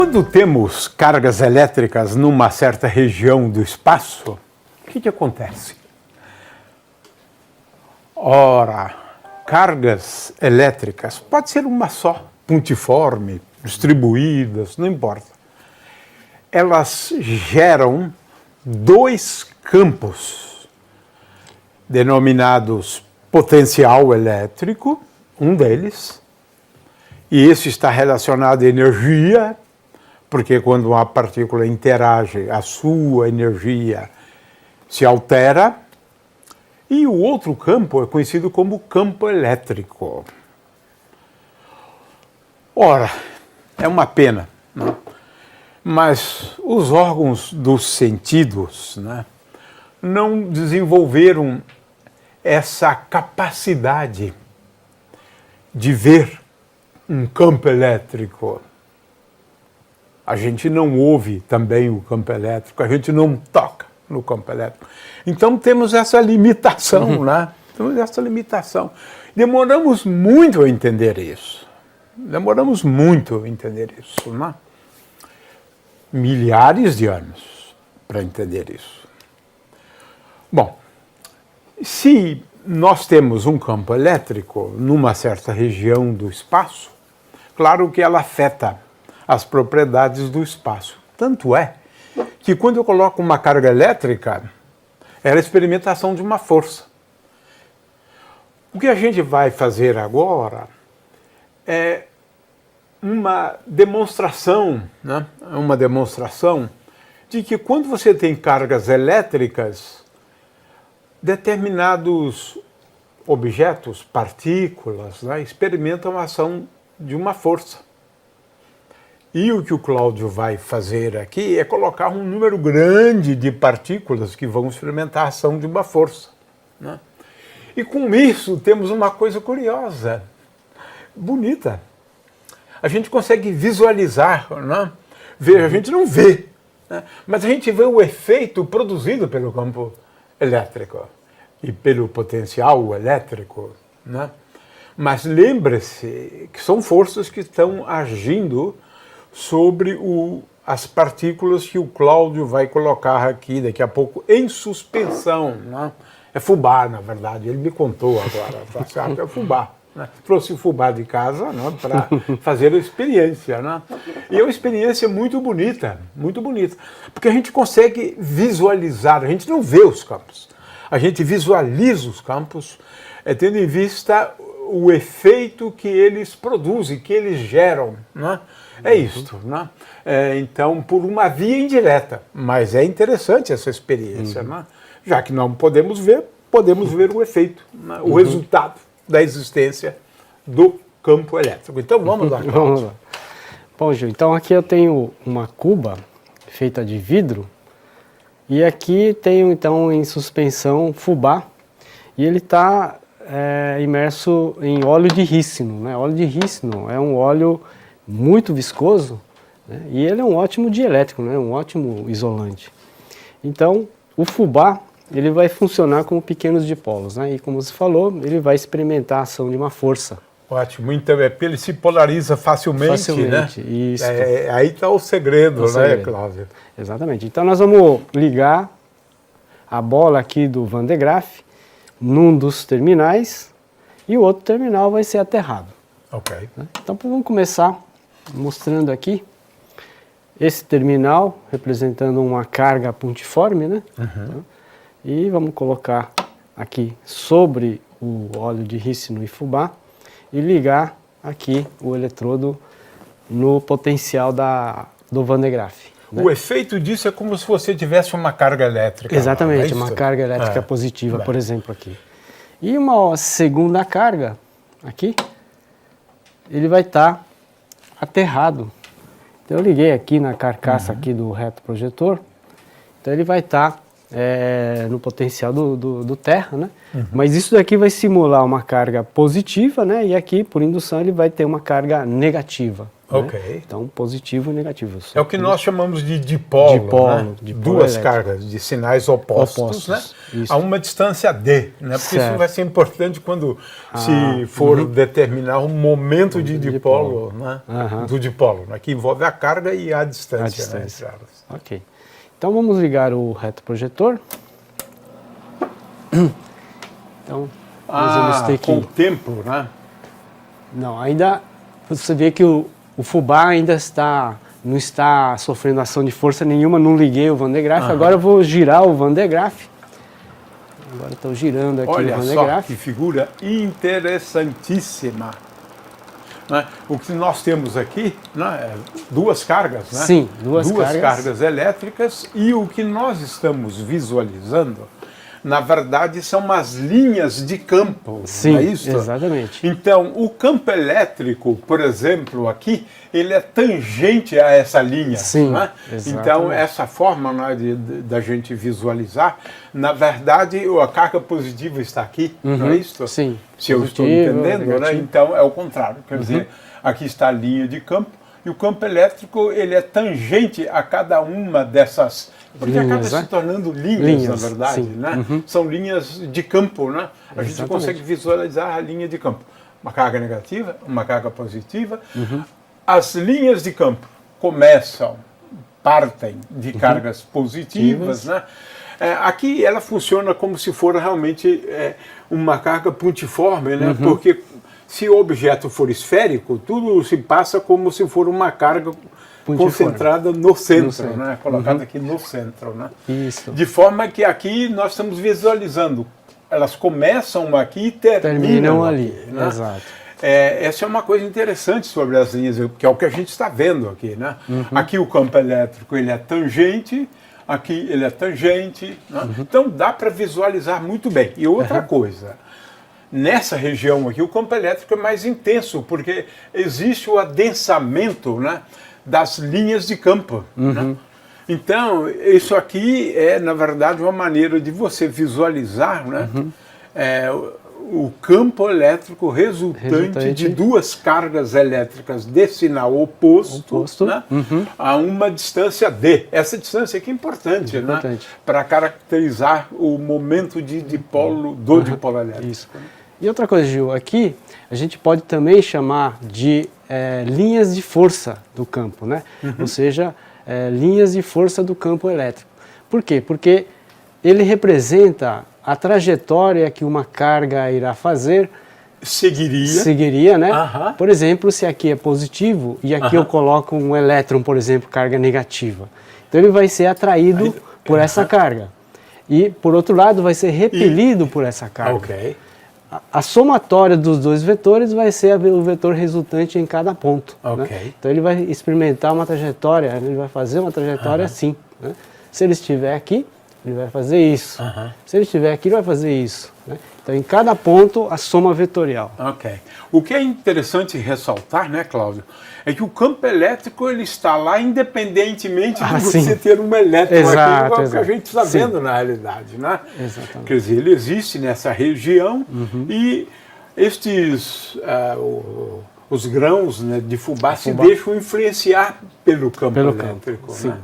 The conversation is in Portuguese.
Quando temos cargas elétricas numa certa região do espaço, o que acontece? Ora, cargas elétricas, pode ser uma só, pontiforme, distribuídas, não importa. Elas geram dois campos, denominados potencial elétrico, um deles, e esse está relacionado à energia, porque quando uma partícula interage, a sua energia se altera, e o outro campo é conhecido como campo elétrico. Ora, é uma pena, né? Mas os órgãos dos sentidos, né, não desenvolveram essa capacidade de ver um campo elétrico. A gente não ouve também o campo elétrico, a gente não toca no campo elétrico. Então temos essa limitação, né? Temos essa limitação. Demoramos muito a entender isso. Demoramos muito a entender isso, né? Milhares de anos para entender isso. Bom, se nós temos um campo elétrico numa certa região do espaço, claro que ela afeta as propriedades do espaço. Tanto é que quando eu coloco uma carga elétrica, é a experimentação de uma força. O que a gente vai fazer agora é uma demonstração, né? Uma demonstração de que quando você tem cargas elétricas, determinados objetos, partículas, né, experimentam a ação de uma força. E o que o Cláudio vai fazer aqui é colocar um número grande de partículas que vão experimentar a ação de uma força, né? E com isso temos uma coisa curiosa, bonita. A gente consegue visualizar, né? A gente não vê, né? Mas a gente vê o efeito produzido pelo campo elétrico e pelo potencial elétrico, né? Mas lembre-se que são forças que estão agindo sobre as partículas que o Cláudio vai colocar aqui daqui a pouco em suspensão, né? É fubá, na verdade, ele me contou agora, tá certo? É fubá. Né? Trouxe o fubá de casa, né, para fazer a experiência, né? E é uma experiência muito bonita, porque a gente consegue visualizar, a gente não vê os campos, a gente visualiza os campos, tendo em vista o efeito que eles produzem, que eles geram, né? É isto, né? Então, por uma via indireta, mas é interessante essa experiência, né? Já que não podemos ver o efeito, né? O resultado da existência do campo elétrico. Então vamos lá. Vamos lá. Bom, Gil, então aqui eu tenho uma cuba feita de vidro e aqui tenho então em suspensão fubá e ele está imerso em óleo de rícino, né? Óleo de rícino é um óleo muito viscoso, né? E ele é um ótimo dielétrico, né? Um ótimo isolante. Então o fubá ele vai funcionar como pequenos dipolos, né? E como você falou, ele vai experimentar a ação de uma força. Ótimo, então ele se polariza facilmente, né? Isso. Aí está o segredo, né, Cláudio? Exatamente. Então nós vamos ligar a bola aqui do Van de Graaff num dos terminais e o outro terminal vai ser aterrado. Ok. Então vamos começar mostrando aqui esse terminal representando uma carga pontiforme, né? Então, e vamos colocar aqui sobre o óleo de rícino e fubá e ligar aqui o eletrodo no potencial do Van de Graaff. Né? O efeito disso é como se você tivesse uma carga elétrica. Exatamente, uma carga elétrica positiva, por exemplo, aqui. E uma segunda carga aqui, ele vai estar aterrado. Então eu liguei aqui na carcaça aqui do retroprojetor, então ele vai estar no potencial do terra, né? Mas isso daqui vai simular uma carga positiva, né? E aqui, por indução, ele vai ter uma carga negativa. Ok. Né? Então, positivo e negativo. É o que nós chamamos de dipolo, né? Dipolo Duas elétrico. cargas de sinais opostos, né? Isso. A uma distância d, né? Porque isso vai ser importante quando se for determinar o momento de dipolo, né? Do dipolo, né? Que envolve a carga e a distância. Né? Entre elas. Ok. Então vamos ligar o retroprojetor. Então, nós vamos ter que... com o tempo, né? Não, ainda você vê que o fubá ainda não está sofrendo ação de força nenhuma, não liguei o Van de Graaff. Agora eu vou girar o Van de Graaff. Agora estou girando aqui o Van de Graaff. Olha só que figura interessantíssima. Né? O que nós temos aqui, né, duas cargas, né? Sim, duas cargas elétricas, e o que nós estamos visualizando, na verdade, são umas linhas de campo. Sim, não é isso? Exatamente. Então, o campo elétrico, por exemplo, aqui, ele é tangente a essa linha. Sim, né? exatamente. Então, essa forma, né, da gente visualizar, na verdade, a carga positiva está aqui, não é isso? Sim. Se eu estou entendendo, né? Então é o contrário. Quer dizer, aqui está a linha de campo, e o campo elétrico ele é tangente a cada uma dessas... Porque linhas, acaba se tornando linhas, na verdade, sim. né? São linhas de campo, né? A gente Exatamente. consegue visualizar a linha de campo. Uma carga negativa, uma carga positiva. As linhas de campo partem de cargas positivas, né? Aqui ela funciona como se for realmente uma carga pontiforme, né? Porque se o objeto for esférico, tudo se passa como se for uma carga concentrada no centro, né? Colocada aqui no centro, né? Isso. De forma que aqui nós estamos visualizando, elas começam aqui e terminam ali, aqui, né? Exato. Essa é uma coisa interessante sobre as linhas, que é o que a gente está vendo aqui, né? Aqui o campo elétrico ele é tangente, aqui ele é tangente, né? Então dá para visualizar muito bem. E outra coisa, nessa região aqui o campo elétrico é mais intenso, porque existe o adensamento, né, das linhas de campo. Né? Então, isso aqui é, na verdade, uma maneira de você visualizar, né, o campo elétrico resultante de duas cargas elétricas de sinal oposto. Né, a uma distância d. Essa distância aqui é importante, né, para caracterizar o momento de dipolo do dipolo elétrico. Isso. E outra coisa, Gil, aqui a gente pode também chamar de linhas de força do campo, né? Ou seja, linhas de força do campo elétrico. Por quê? Porque ele representa a trajetória que uma carga irá fazer. Seguiria, né? Por exemplo, se aqui é positivo e aqui eu coloco um elétron, por exemplo, carga negativa. Então ele vai ser atraído por essa carga. E, por outro lado, vai ser repelido por essa carga. A somatória dos dois vetores vai ser o vetor resultante em cada ponto. Né? Então ele vai experimentar uma trajetória, ele vai fazer uma trajetória assim. Né? Se ele estiver aqui, ele vai fazer isso. Se ele estiver aqui, ele vai fazer isso. Né? Então em cada ponto a soma vetorial. O que é interessante ressaltar, né, Cláudio, é que o campo elétrico ele está lá independentemente de você ter um elétron aqui, que a gente está vendo na realidade, né? Exatamente. Quer dizer, ele existe nessa região e estes os grãos, né, de fubá se deixam influenciar pelo campo elétrico. Né?